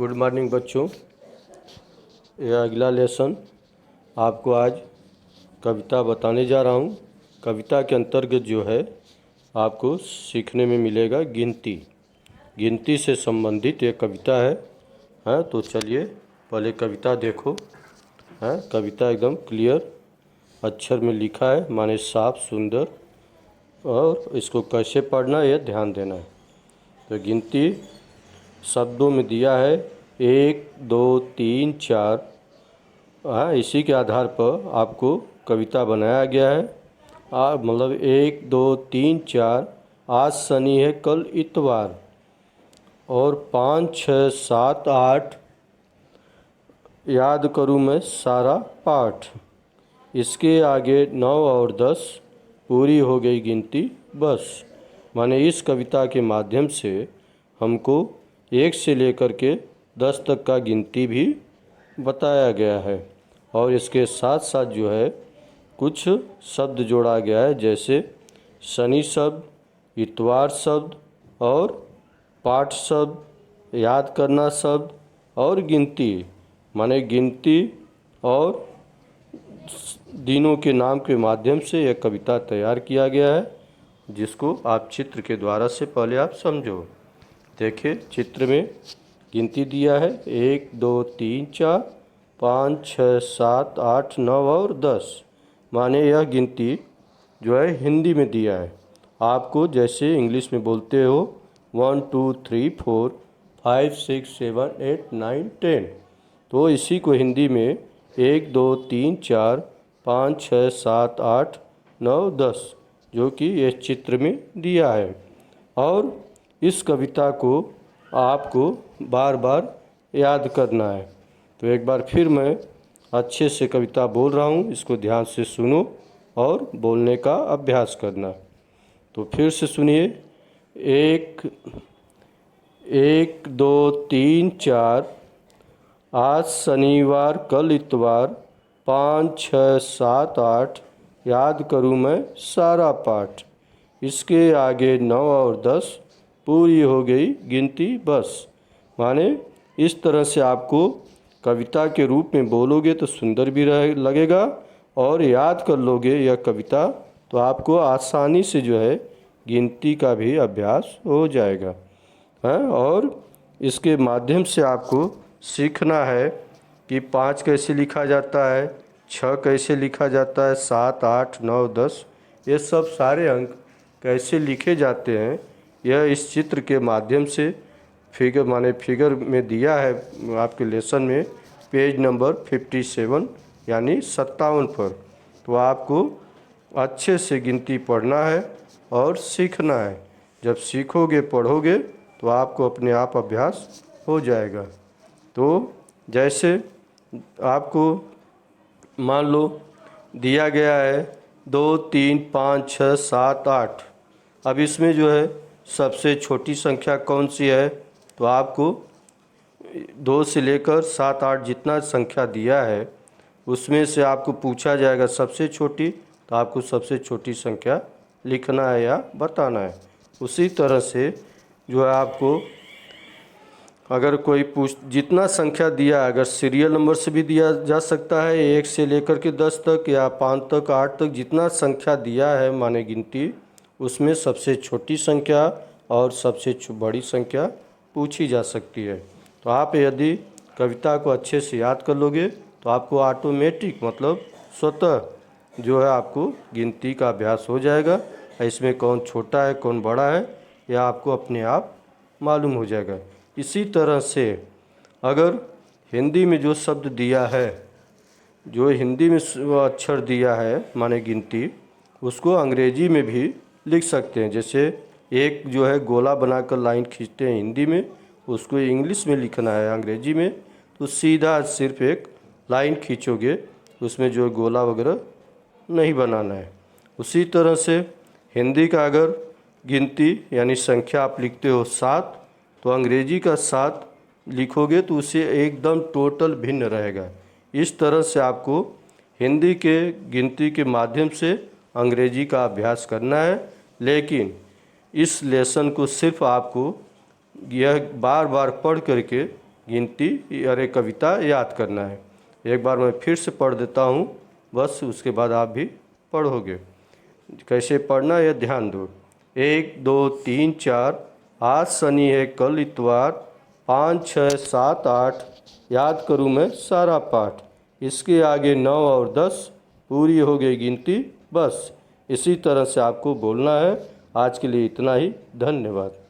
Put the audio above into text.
Good morning बच्चों। यह अगला लेसन आपको आज कविता बताने जा रहा हूँ। कविता के अंतर्गत जो है आपको सीखने में मिलेगा गिनती। गिनती से संबंधित एक कविता है। तो चलिए पहले कविता देखो। है कविता एकदम क्लियर अक्षर में लिखा है, माने साफ सुंदर, और इसको कैसे पढ़ना है यह ध्यान देना है। तो गिनती शब्दों में दिया है 1 2 3 4। इसी के आधार पर आपको कविता बनाया गया है। मतलब 1 2 3 4, आज शनि है कल इतवार, और 5 6 7 8 याद करूँ मैं सारा पाठ। इसके आगे 9 और 10 पूरी हो गई गिनती बस। माने इस कविता के माध्यम से हमको 1 से लेकर के 10 तक का गिनती भी बताया गया है, और इसके साथ साथ जो है कुछ शब्द जोड़ा गया है, जैसे शनि शब्द, इतवार शब्द, और पाठ शब्द, याद करना शब्द, और गिनती। माने गिनती और दिनों के नाम के माध्यम से यह कविता तैयार किया गया है, जिसको आप चित्र के द्वारा से पहले आप समझो। देखिए चित्र में गिनती दिया है 1 2 3 4 5 6 7 8 9 और 10। माने यह गिनती जो है हिंदी में दिया है। आपको जैसे इंग्लिश में बोलते हो 1 2 3 4 5 6 7 8 9 10, तो इसी को हिंदी में 1 2 3 4 5 6 7 8 9 10, जो कि यह चित्र में दिया है। और इस कविता को आपको बार बार याद करना है। तो एक बार फिर मैं अच्छे से कविता बोल रहा हूँ, इसको ध्यान से सुनो और बोलने का अभ्यास करना। तो फिर से सुनिए। 1 1 2 3 4, आज शनिवार कल इतवार, 5 6 7 8 याद करूँ मैं सारा पाठ। इसके आगे 9 और 10 पूरी हो गई गिनती बस। माने इस तरह से आपको कविता के रूप में बोलोगे तो सुंदर भी लगेगा, और याद कर लोगे यह कविता तो आपको आसानी से जो है गिनती का भी अभ्यास हो जाएगा। और इसके माध्यम से आपको सीखना है कि 5 कैसे लिखा जाता है, 6 कैसे लिखा जाता है, 7 8 9 10, ये सब सारे अंक कैसे लिखे जाते हैं, यह इस चित्र के माध्यम से फिगर में दिया है आपके लेसन में, पेज नंबर 57 यानी 57 पर। तो आपको अच्छे से गिनती पढ़ना है और सीखना है। जब सीखोगे पढ़ोगे तो आपको अपने आप अभ्यास हो जाएगा। तो जैसे आपको मान लो दिया गया है 2 3 5 6 7 8। अब इसमें जो है सबसे छोटी संख्या कौन सी है, तो आपको 2 से लेकर 7 8 जितना संख्या दिया है उसमें से आपको पूछा जाएगा सबसे छोटी, तो आपको सबसे छोटी संख्या लिखना है या बताना है। उसी तरह से जो है आपको अगर कोई जितना संख्या दिया है, अगर सीरियल नंबर से भी दिया जा सकता है 1 से लेकर के 10 तक या 5 तक 8 तक, जितना संख्या दिया है माने गिनती, उसमें सबसे छोटी संख्या और सबसे बड़ी संख्या पूछी जा सकती है। तो आप यदि कविता को अच्छे से याद कर लोगे तो आपको ऑटोमेटिक मतलब स्वतः जो है आपको गिनती का अभ्यास हो जाएगा। इसमें कौन छोटा है कौन बड़ा है यह आपको अपने आप मालूम हो जाएगा। इसी तरह से अगर हिंदी में जो शब्द दिया है, जो हिंदी में अक्षर दिया है माने गिनती, उसको अंग्रेजी में भी लिख सकते हैं। जैसे एक जो है गोला बनाकर लाइन खींचते हैं हिंदी में, उसको इंग्लिश में लिखना है अंग्रेजी में, तो सीधा सिर्फ एक लाइन खींचोगे, उसमें जो गोला वगैरह नहीं बनाना है। उसी तरह से हिंदी का अगर गिनती यानी संख्या आप लिखते हो 7, तो अंग्रेजी का 7 लिखोगे तो उसे एकदम टोटल भिन्न रहेगा। इस तरह से आपको हिंदी के गिनती के माध्यम से अंग्रेजी का अभ्यास करना है। लेकिन इस लेसन को सिर्फ आपको यह बार बार पढ़ करके गिनती अरे कविता याद करना है। एक बार मैं फिर से पढ़ देता हूँ, बस उसके बाद आप भी पढ़ोगे। कैसे पढ़ना है ध्यान दो। 1 2 3 4, आज शनि है कल इतवार, 5 6 7 8, याद करूँ मैं सारा पाठ। इसके आगे 9 और 10, पूरी हो गई गिनती बस। इसी तरह से आपको बोलना है। आज के लिए इतना ही, धन्यवाद।